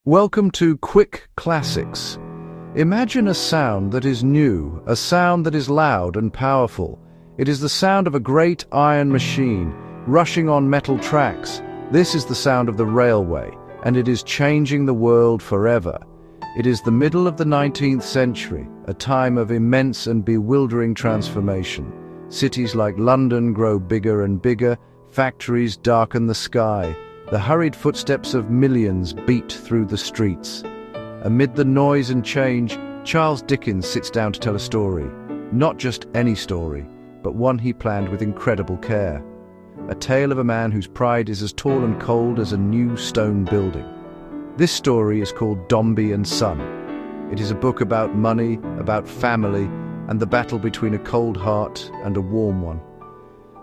Welcome to Quick Classics. Imagine a sound that is new, a sound that is loud and powerful. It is the sound of a great iron machine, rushing on metal tracks. This is the sound of the railway, and it is changing the world forever. It is the middle of the 19th century, a time of immense and bewildering transformation. Cities like London grow bigger and bigger, factories darken the sky. The hurried footsteps of millions beat through the streets. Amid the noise and change, Charles Dickens sits down to tell a story. Not just any story, but one he planned with incredible care. A tale of a man whose pride is as tall and cold as a new stone building. This story is called Dombey and Son. It is a book about money, about family, and the battle between a cold heart and a warm one.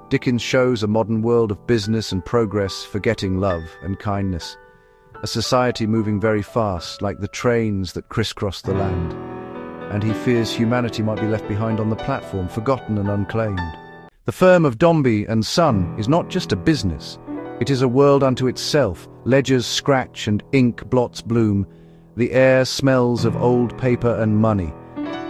Dickens shows a modern world of business and progress forgetting love and kindness. A society moving very fast, like the trains that crisscross the land. And he fears humanity might be left behind on the platform, forgotten and unclaimed. The firm of Dombey and Son is not just a business. It is a world unto itself. Ledgers scratch and ink blots bloom. The air smells of old paper and money.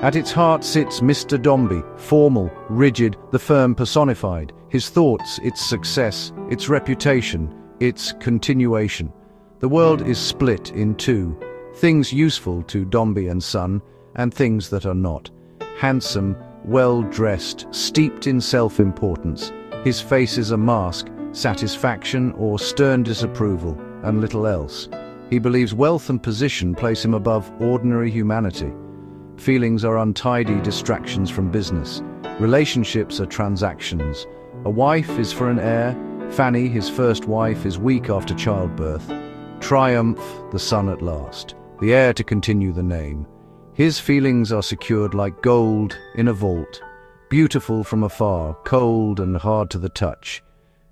At its heart sits Mr. Dombey, formal, rigid, the firm personified. His thoughts, its success, its reputation, its continuation. The world is split in two, things useful to Dombey and Son, and things that are not. Handsome, well-dressed, steeped in self-importance. His face is a mask, satisfaction or stern disapproval, and little else. He believes wealth and position place him above ordinary humanity. Feelings are untidy distractions from business. Relationships are transactions. A wife is for an heir. Fanny, his first wife, is weak after childbirth. Triumph, the son at last, the heir to continue the name. His feelings are secured like gold in a vault, beautiful from afar, cold and hard to the touch.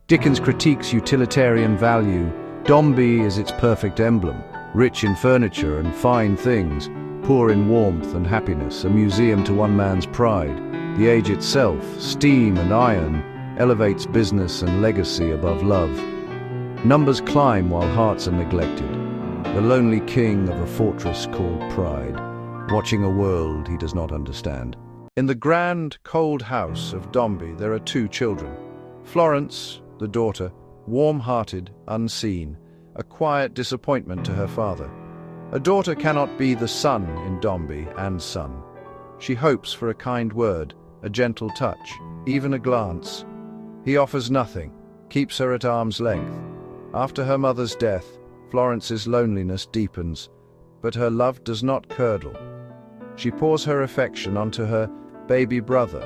Dickens critiques utilitarian value. Dombey is its perfect emblem, rich in furniture and fine things, poor in warmth and happiness, a museum to one man's pride. The age itself, steam and iron, elevates business and legacy above love. Numbers climb while hearts are neglected. The lonely king of a fortress called pride, watching a world he does not understand. In the grand, cold house of Dombey there are two children. Florence, the daughter, warm-hearted, unseen, a quiet disappointment to her father. A daughter cannot be the sun in Dombey and Son. She hopes for a kind word, a gentle touch, even a glance. He offers nothing, keeps her at arm's length. After her mother's death, Florence's loneliness deepens, but her love does not curdle. She pours her affection onto her baby brother,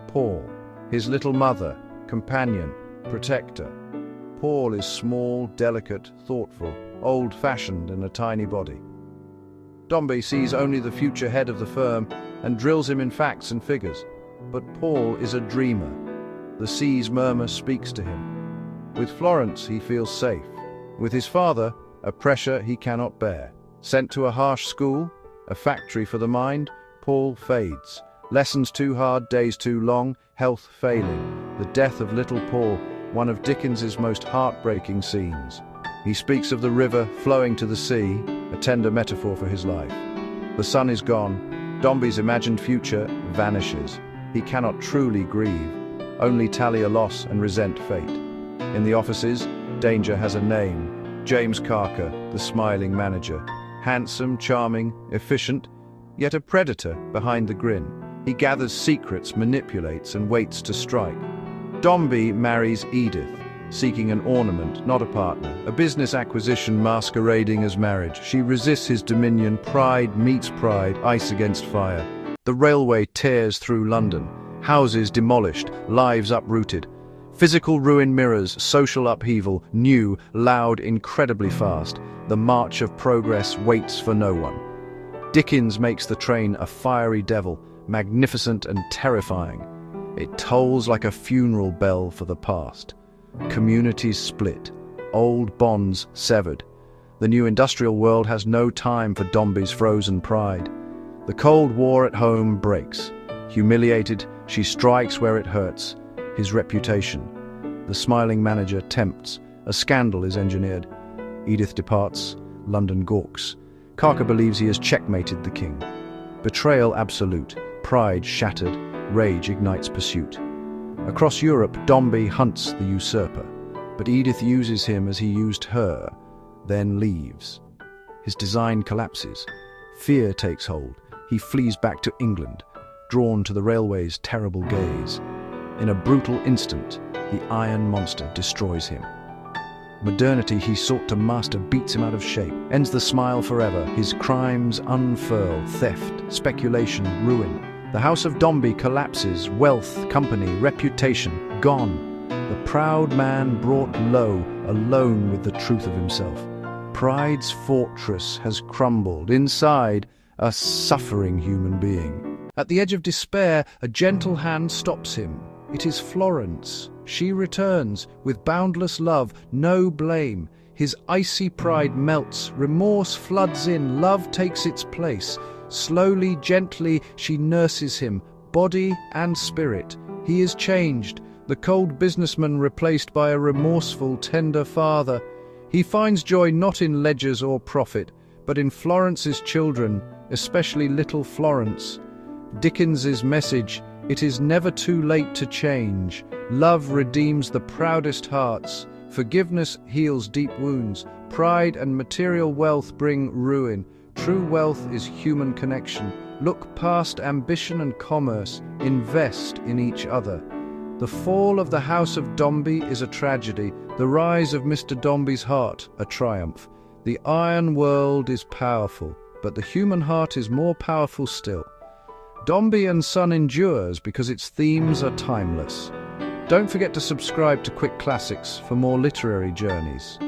Paul, his little mother, companion, protector. Paul is small, delicate, thoughtful, old-fashioned in a tiny body. Dombey sees only the future head of the firm and drills him in facts and figures. But Paul is a dreamer. The sea's murmur speaks to him. With Florence he feels safe. With his father, a pressure he cannot bear. Sent to a harsh school, a factory for the mind, Paul fades. Lessons too hard, days too long, health failing. The death of little Paul, one of Dickens's most heartbreaking scenes. He speaks of the river flowing to the sea, a tender metaphor for his life. The sun is gone. Dombey's imagined future vanishes. He cannot truly grieve, only tally a loss and resent fate. In the offices, danger has a name. James Carker, the smiling manager. Handsome, charming, efficient, yet a predator behind the grin. He gathers secrets, manipulates, and waits to strike. Dombey marries Edith, seeking an ornament, not a partner, a business acquisition masquerading as marriage. She resists his dominion, pride meets pride, ice against fire. The railway tears through London, houses demolished, lives uprooted. Physical ruin mirrors social upheaval, new, loud, incredibly fast. The march of progress waits for no one. Dickens makes the train a fiery devil, magnificent and terrifying. It tolls like a funeral bell for the past. Communities split, old bonds severed. The new industrial world has no time for Dombey's frozen pride. The Cold War at home breaks. Humiliated, she strikes where it hurts, his reputation. The smiling manager tempts. A scandal is engineered. Edith departs, London gawks. Carker believes he has checkmated the king. Betrayal absolute, pride shattered, rage ignites pursuit. Across Europe, Dombey hunts the usurper, but Edith uses him as he used her, then leaves. His design collapses. Fear takes hold. He flees back to England, drawn to the railway's terrible gaze. In a brutal instant, the iron monster destroys him. Modernity he sought to master beats him out of shape, ends the smile forever. His crimes unfurl, theft, speculation, ruin. The House of Dombey collapses, wealth, company, reputation, gone. The proud man brought low, alone with the truth of himself. Pride's fortress has crumbled. Inside, a suffering human being. At the edge of despair, a gentle hand stops him. It is Florence. She returns, with boundless love, no blame. His icy pride melts, remorse floods in, love takes its place. Slowly, gently, she nurses him, body and spirit. He is changed, the cold businessman replaced by a remorseful, tender father. He finds joy not in ledgers or profit, but in Florence's children, especially little Florence. Dickens's message: it is never too late to change. Love redeems the proudest hearts. Forgiveness heals deep wounds. Pride and material wealth bring ruin. True wealth is human connection. Look past ambition and commerce. Invest in each other. The fall of the House of Dombey is a tragedy. The rise of Mr. Dombey's heart, a triumph. The iron world is powerful, but the human heart is more powerful still. Dombey and Son endures because its themes are timeless. Don't forget to subscribe to QuickClassics for more literary journeys.